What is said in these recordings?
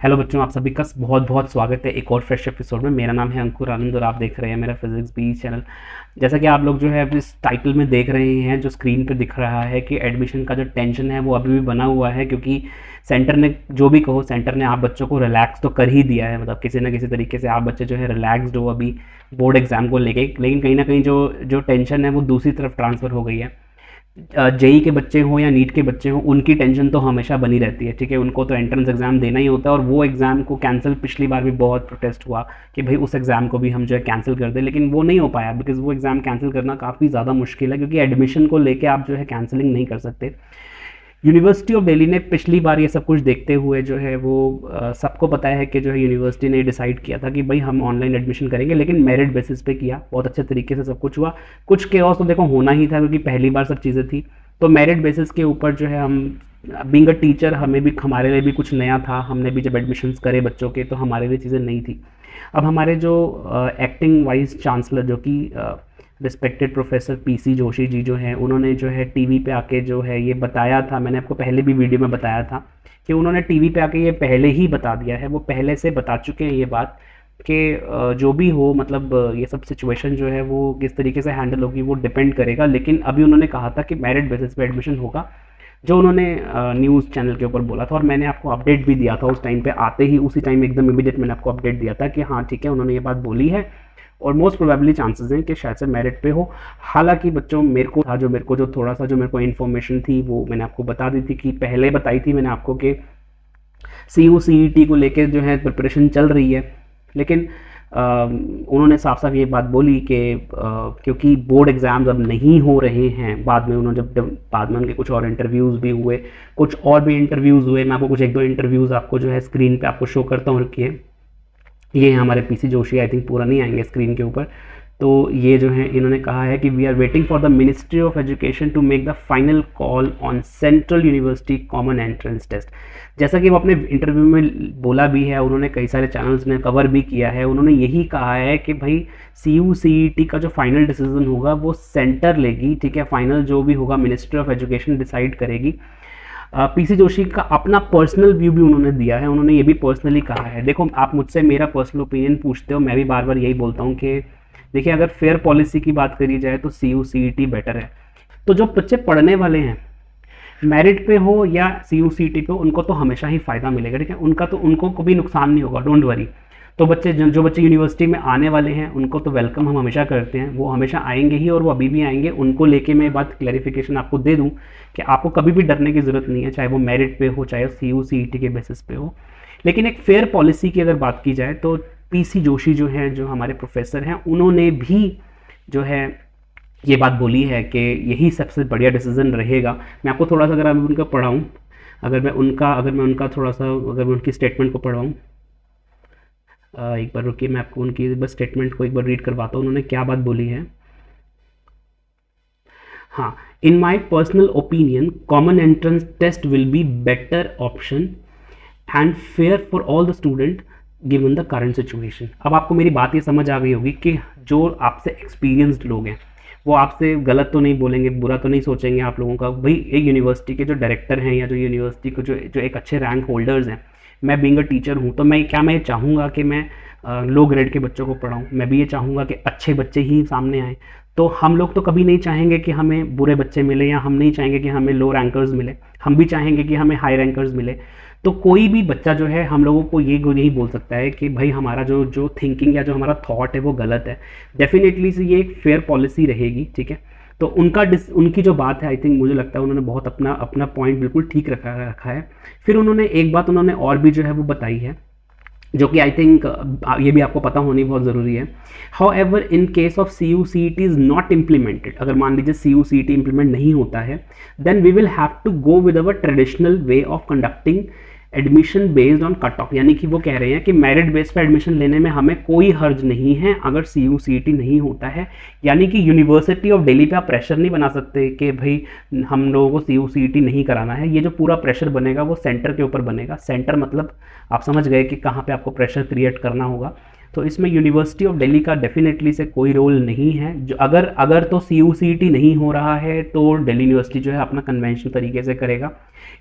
Hello बच्चों, आप सभी का बहुत बहुत स्वागत है एक और फ्रेश एपिसोड में। मेरा नाम है अंकुर आनंद और आप देख रहे हैं मेरा फिजिक्स बी चैनल। जैसा कि आप लोग जो है इस टाइटल में देख रहे हैं, जो स्क्रीन पे दिख रहा है कि एडमिशन का जो टेंशन है वो अभी भी बना हुआ है, क्योंकि सेंटर ने जो भी कहो, सेंटर ने आप बच्चों को रिलैक्स तो कर ही दिया है। मतलब किसी ना किसी तरीके से आप बच्चे जो है रिलैक्सड हो अभी बोर्ड एग्जाम को लेके, लेकिन कहीं ना कहीं जो जो टेंशन है वो दूसरी तरफ ट्रांसफ़र हो गई है। जेई के बच्चे हों या नीट के बच्चे हों, उनकी टेंशन तो हमेशा बनी रहती है। ठीक है, उनको तो एंट्रेंस एग्ज़ाम देना ही होता है, और वो एग्ज़ाम को कैंसिल पिछली बार भी बहुत प्रोटेस्ट हुआ कि भाई उस एग्ज़ाम को भी हम जो है कैंसिल कर दें, लेकिन वो नहीं हो पाया बिकॉज़ वो एग्ज़ाम कैंसिल करना काफ़ी ज़्यादा मुश्किल है, क्योंकि एडमिशन को लेके आप जो है कैंसिलिंग नहीं कर सकते। यूनिवर्सिटी ऑफ दिल्ली ने पिछली बार ये सब कुछ देखते हुए जो है वो सबको पता है कि जो है यूनिवर्सिटी ने डिसाइड किया था कि भाई हम ऑनलाइन एडमिशन करेंगे, लेकिन मेरिट बेसिस पे किया। बहुत अच्छे तरीके से सब कुछ हुआ। कुछ केओस तो देखो होना ही था, क्योंकि पहली बार सब चीज़ें थी। तो मेरिट बेसिस के ऊपर जो है हम बीइंग अ टीचर, हमें भी, हमारे लिए भी कुछ नया था। हमने भी जब एडमिशन्स करे बच्चों के तो हमारे लिए चीज़ें नई थी। अब हमारे जो एक्टिंग वाइस चांसलर, जो कि respected professor PC Joshi ji जो हैं, उन्होंने जो है टीवी पे आके जो है ये बताया था। मैंने आपको पहले भी वीडियो में बताया था कि उन्होंने टीवी पे आके ये पहले ही बता दिया है, वो पहले से बता चुके हैं ये बात कि जो भी हो, मतलब ये सब सिचुएशन जो है वो किस तरीके से हैंडल होगी वो डिपेंड करेगा। लेकिन अभी उन्होंने कहा था कि मेरिट बेसिस पे एडमिशन होगा, जो उन्होंने न्यूज़ चैनल के ऊपर बोला था। और मैंने आपको अपडेट भी दिया था उस टाइम पे, आते ही उसी टाइम एकदम इमीडिएट मैंने आपको अपडेट दिया था कि हाँ ठीक है, उन्होंने ये बात बोली है और मोस्ट प्रोबेबली चांसेस हैं कि शायद से मेरिट पे हो। हालांकि बच्चों, मेरे को था जो मेरे को जो थोड़ा सा जो मेरे को इन्फॉर्मेशन थी वो मैंने आपको बता दी थी, कि पहले बताई थी मैंने आपको कि सी यू सी ई टी को लेकर जो है प्रिपरेशन चल रही है। लेकिन उन्होंने साफ साफ ये बात बोली कि क्योंकि बोर्ड एग्ज़ाम्स अब नहीं हो रहे हैं, बाद में उन्होंने जब बाद में उनके कुछ और इंटरव्यूज़ भी हुए, कुछ और भी इंटरव्यूज़ हुए। मैं आपको कुछ एक दो इंटरव्यूज़ आपको जो है स्क्रीन पे आपको शो करता हूँ, रुकिए। ये हैं हमारे पीसी जोशी, आई थिंक पूरा नहीं आएंगे स्क्रीन के ऊपर। तो ये जो है इन्होंने कहा है कि we are waiting for the ministry of education to make the final call on central university common entrance test. जैसा कि वो अपने इंटरव्यू में बोला भी है, उन्होंने कई सारे चैनल्स ने कवर भी किया है, उन्होंने यही कहा है कि भाई सी यू सी ई टी का जो फाइनल डिसीजन होगा वो सेंटर लेगी। ठीक है, फाइनल जो भी होगा मिनिस्ट्री ऑफ एजुकेशन डिसाइड करेगी। पीसी जोशी का अपना पर्सनल व्यू भी उन्होंने दिया है। उन्होंने ये भी पर्सनली कहा है, देखो आप मुझसे मेरा पर्सनल ओपिनियन पूछते हो, मैं भी बार बार यही बोलता हूँ कि देखिए, अगर फेयर पॉलिसी की बात करी जाए तो C U C E T better है। तो जो बच्चे पढ़ने वाले हैं, मेरिट पे हो या सी यू सी ई टी पे, उनको तो हमेशा ही फ़ायदा मिलेगा। ठीक है, उनका तो उनको कभी नुकसान नहीं होगा, डोंट वरी। तो बच्चे जो बच्चे यूनिवर्सिटी में आने वाले हैं उनको तो वेलकम हम हमेशा करते हैं, वो हमेशा आएंगे ही और वो अभी भी आएंगे। उनको लेके मैं बात क्लैरिफिकेशन आपको दे दूं कि आपको कभी भी डरने की ज़रूरत नहीं है, चाहे वो मेरिट पे हो चाहे सी यू सी ई टी के बेसिस पे हो। लेकिन एक फेयर पॉलिसी की अगर बात की जाए तो पीसी जोशी जो हैं, जो हमारे प्रोफेसर हैं, उन्होंने भी जो है ये बात बोली है कि यही सबसे बढ़िया डिसीजन रहेगा। मैं आपको थोड़ा सा अगर मैं उनका पढ़ाऊँ, अगर मैं उनका थोड़ा सा, अगर मैं उनकी स्टेटमेंट को पढ़ाऊँ, एक बार रुकिए, मैं आपको उनकी बस स्टेटमेंट को एक बार रीड करवाता हूँ, उन्होंने क्या बात बोली है। हाँ, in my personal opinion common entrance test will be better option and fair for all the student given the current situation. अब आपको मेरी बात ये समझ आ गई होगी कि जो आपसे एक्सपीरियंस्ड लोग हैं वो आपसे गलत तो नहीं बोलेंगे, बुरा तो नहीं सोचेंगे आप लोगों का। भाई एक यूनिवर्सिटी के जो डायरेक्टर हैं या जो यूनिवर्सिटी को जो एक अच्छे रैंक होल्डर्स हैं, मैं बीइंग अ टीचर हूँ, तो मैं ये चाहूँगा कि मैं लो ग्रेड के बच्चों को पढ़ाऊँ। मैं भी ये चाहूँगा कि अच्छे बच्चे ही सामने आएँ। तो हम लोग तो कभी नहीं चाहेंगे कि हमें बुरे बच्चे मिले, या हम नहीं चाहेंगे कि हमें लो रैंकर्स मिले। हम भी चाहेंगे कि हमें हाई रैंकर्स मिले। तो कोई भी बच्चा जो है हम लोगों को ये नहीं बोल सकता है कि भाई हमारा जो थिंकिंग या जो हमारा थॉट है वो गलत है। डेफिनेटली से ये एक फेयर पॉलिसी रहेगी। ठीक है, तो उनकी जो बात है, आई थिंक मुझे लगता है उन्होंने बहुत अपना अपना पॉइंट बिल्कुल ठीक रखा है। फिर उन्होंने एक बात उन्होंने और भी जो है वो बताई है, जो कि आई थिंक ये भी आपको पता होनी बहुत ज़रूरी है। However in case of C U C E T is not implemented, अगर मान लीजिए C U C E T implement नहीं होता है, then we will have to go with our traditional way of conducting admission based on cut off. यानी कि वो कह रहे हैं कि मेरिट बेस पर एडमिशन लेने में हमें कोई हर्ज नहीं है अगर सी यू सी ई टी नहीं होता है। यानी कि यूनिवर्सिटी ऑफ दिल्ली पे आप प्रेशर नहीं बना सकते कि भाई हम लोगों को सी यू सी ई टी नहीं कराना है। ये जो पूरा प्रेशर बनेगा वो सेंटर के ऊपर बनेगा। सेंटर मतलब आप समझ गए कि कहाँ पे आपको प्रेशर क्रिएट करना होगा। तो इसमें यूनिवर्सिटी ऑफ दिल्ली का डेफिनेटली से कोई रोल नहीं है। जो अगर अगर तो CUCET नहीं हो रहा है तो दिल्ली यूनिवर्सिटी जो है अपना कन्वेंशनल तरीके से करेगा,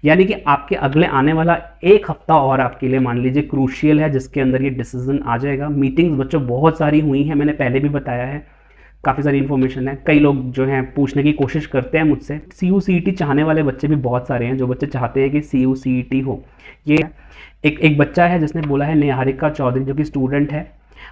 यानी कि आपके अगले आने वाला एक हफ्ता और आपके लिए मान लीजिए क्रूशियल है, जिसके अंदर ये डिसीजन आ जाएगा। मीटिंग्स बच्चों बहुत सारी हुई हैं, मैंने पहले भी बताया है, काफ़ी सारी इन्फॉर्मेशन है। कई लोग जो हैं पूछने की कोशिश करते हैं मुझसे। CUCET चाहने वाले बच्चे भी बहुत सारे हैं, जो बच्चे चाहते हैं कि CUCET हो। ये एक बच्चा है जिसने बोला है, निहारिका चौधरी, जो कि स्टूडेंट है।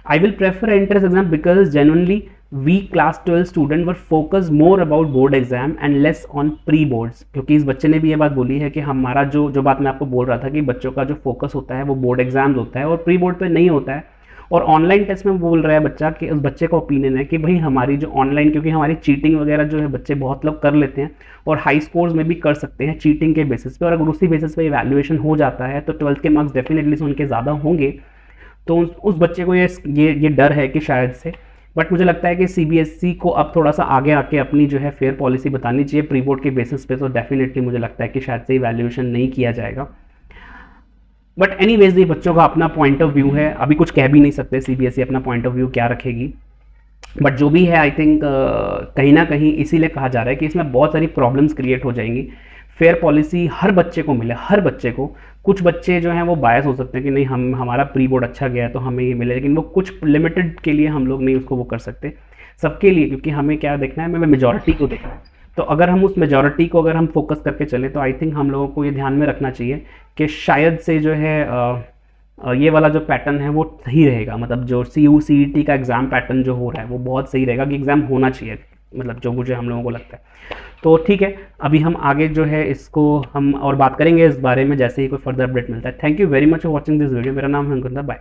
I will prefer entrance exam because genuinely we class 12 student were focus more about board exam and less on pre boards. क्योंकि इस बच्चे ने भी ये बात बोली है कि हमारा जो बात मैं आपको बोल रहा था कि बच्चों का जो फोकस होता है वो बोर्ड एग्जाम्स होता है और प्री बोर्ड पे नहीं होता है। और ऑनलाइन टेस्ट में बोल रहा है बच्चा कि उस बच्चे का ओपिनियन है कि भाई हमारी जो ऑनलाइन, क्योंकि हमारी चीटिंग वगैरह जो है बच्चे बहुत लोग कर लेते हैं और हाई स्कोर्स में भी कर सकते हैं चीटिंग के बेसिस पे, और अगर उसी बेसिस पे इवैल्यूएशन हो जाता है तो 12th के मार्क्स डेफिनेटली से उनके ज़्यादा होंगे। तो उस बच्चे को ये डर है कि शायद से, बट मुझे लगता है कि CBSE को अब थोड़ा सा आगे आके अपनी जो है फेयर पॉलिसी बतानी चाहिए प्री बोर्ड के बेसिस पे। तो डेफिनेटली मुझे लगता है कि शायद से इवैल्यूएशन नहीं किया जाएगा। बट एनीवेज ये बच्चों का अपना पॉइंट ऑफ व्यू है, अभी कुछ कह भी नहीं सकते CBSE अपना पॉइंट ऑफ व्यू क्या रखेगी। बट जो भी है आई थिंक कहीं ना कहीं इसीलिए कहा जा रहा है कि इसमें बहुत सारी प्रॉब्लम्स क्रिएट हो जाएंगी। फेयर पॉलिसी हर बच्चे को मिले, हर बच्चे को। कुछ बच्चे जो हैं वो बायस हो सकते हैं कि नहीं हमारा प्री बोर्ड अच्छा गया है तो हमें ये मिले, लेकिन वो कुछ लिमिटेड के लिए हम लोग नहीं उसको वो कर सकते, सबके लिए। क्योंकि हमें क्या देखना है, हमें मेजॉरिटी को देखना है। तो अगर हम उस मेजॉरिटी को अगर हम फोकस करके चलें तो आई थिंक हम लोगों को ये ध्यान में रखना चाहिए कि शायद से जो है ये वाला जो पैटर्न है वो सही रहेगा। मतलब जो CUCET का एग्ज़ाम पैटर्न जो हो रहा है वो बहुत सही रहेगा कि एग्ज़ाम होना चाहिए, मतलब जो मुझे हम लोगों को लगता है। तो ठीक है, अभी हम आगे जो है इसको हम और बात करेंगे इस बारे में जैसे ही कोई फर्दर अपडेट मिलता है। Thank you very much for watching this video. मेरा नाम है अंकुर, बाय।